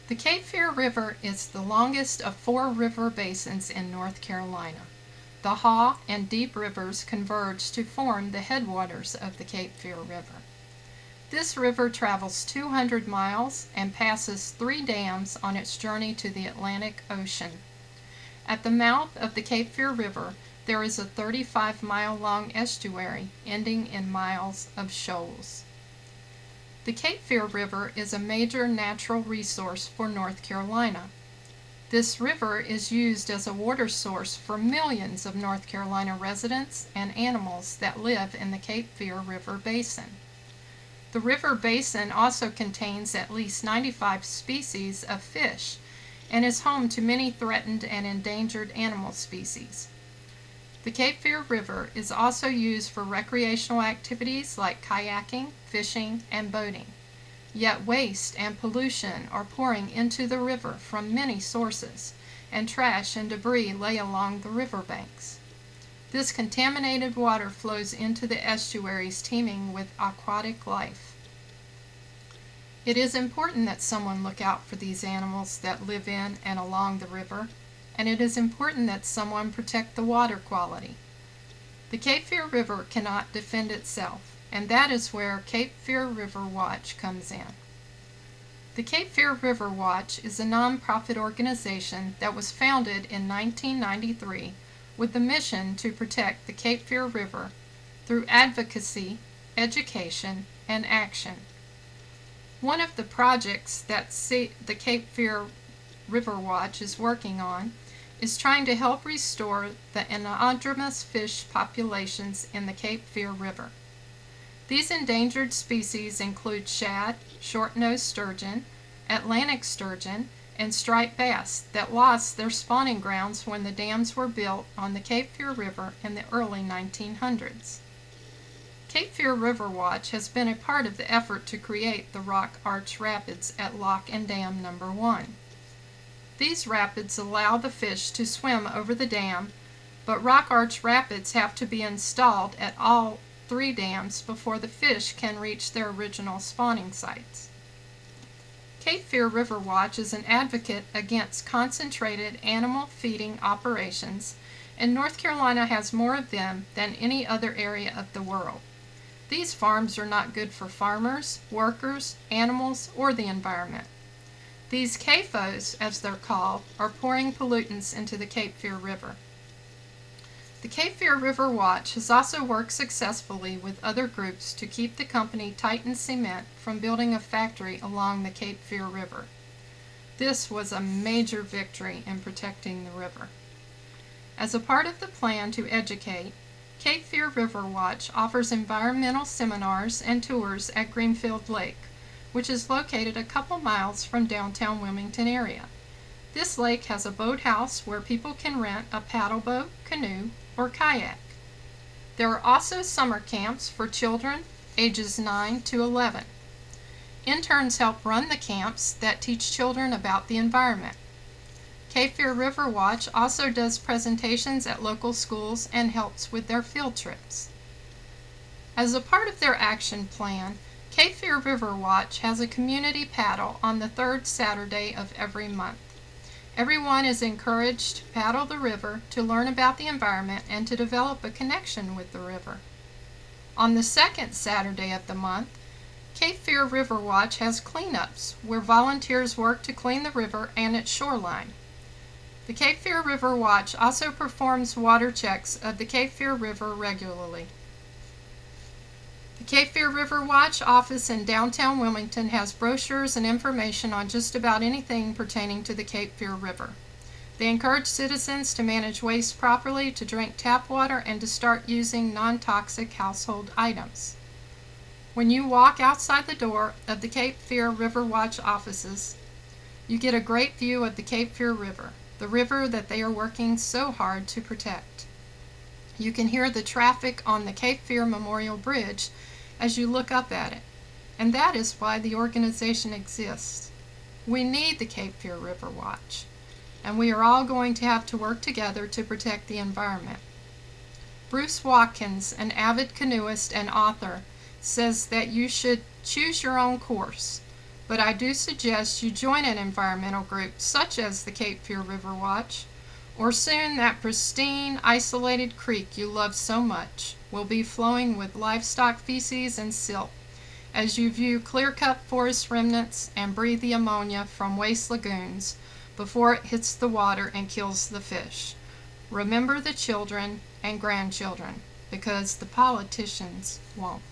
The Cape Fear River is the longest of four river basins in North Carolina. The Haw and Deep rivers converge to form the headwaters of the Cape Fear River. This river travels 200 miles and passes 3 dams on its journey to the Atlantic Ocean. At the mouth of the Cape Fear River, there is a 35-mile-long estuary ending in miles of shoals. The Cape Fear River is a major natural resource for North Carolina. This river is used as a water source for millions of North Carolina residents and animals that live in the Cape Fear River Basin. The river basin also contains at least 95 species of fish and is home to many threatened and endangered animal species. The Cape Fear River is also used for recreational activities like kayaking, fishing, and boating. Yet waste and pollution are pouring into the river from many sources, and trash and debris lay along the riverbanks. This contaminated water flows into the estuaries teeming with aquatic life. It is important that someone look out for these animals that live in and along the river, and it is important that someone protect the water quality. The Cape Fear River cannot defend itself, and that is where Cape Fear River Watch comes in. The Cape Fear River Watch is a nonprofit organization that was founded in 1993 with the mission to protect the Cape Fear River through advocacy, education, and action. One of the projects that the Cape Fear River Watch is working on is trying to help restore the anadromous fish populations in the Cape Fear River. These endangered species include shad, short-nosed sturgeon, Atlantic sturgeon, and striped bass that lost their spawning grounds when the dams were built on the Cape Fear River in the early 1900s. Cape Fear River Watch has been a part of the effort to create the Rock Arch Rapids at Lock and Dam No. 1. These rapids allow the fish to swim over the dam, but Rock Arch Rapids have to be installed at all 3 dams before the fish can reach their original spawning sites. Cape Fear River Watch is an advocate against concentrated animal feeding operations, and North Carolina has more of them than any other area of the world. These farms are not good for farmers, workers, animals, or the environment. These CAFOs, as they're called, are pouring pollutants into the Cape Fear River. The Cape Fear River Watch has also worked successfully with other groups to keep the company Titan Cement from building a factory along the Cape Fear River. This was a major victory in protecting the river. As a part of the plan to educate, Cape Fear River Watch offers environmental seminars and tours at Greenfield Lake, which is located a couple miles from downtown Wilmington area. This lake has a boathouse where people can rent a paddle boat, canoe, or kayak. There are also summer camps for children ages 9 to 11. Interns help run the camps that teach children about the environment. Cape Fear River Watch also does presentations at local schools and helps with their field trips. As a part of their action plan, Cape Fear River Watch has a community paddle on the 3rd Saturday of every month. Everyone is encouraged to paddle the river to learn about the environment and to develop a connection with the river. On the 2nd Saturday of the month, Cape Fear River Watch has cleanups where volunteers work to clean the river and its shoreline. The Cape Fear River Watch also performs water checks of the Cape Fear River regularly. The Cape Fear River Watch office in downtown Wilmington has brochures and information on just about anything pertaining to the Cape Fear River. They encourage citizens to manage waste properly, to drink tap water, and to start using non-toxic household items. When you walk outside the door of the Cape Fear River Watch offices, you get a great view of the Cape Fear River, the river that they are working so hard to protect. You can hear the traffic on the Cape Fear Memorial Bridge as you look up at it, and that is why the organization exists. We need the Cape Fear River Watch, and we are all going to have to work together to protect the environment. Bruce Watkins, an avid canoeist and author, says that you should choose your own course. but I do suggest you join an environmental group such as the Cape Fear River Watch, or soon that pristine, isolated creek you love so much will be flowing with livestock feces and silt as you view clear-cut forest remnants and breathe the ammonia from waste lagoons before it hits the water and kills the fish. Remember the children and grandchildren, because the politicians won't.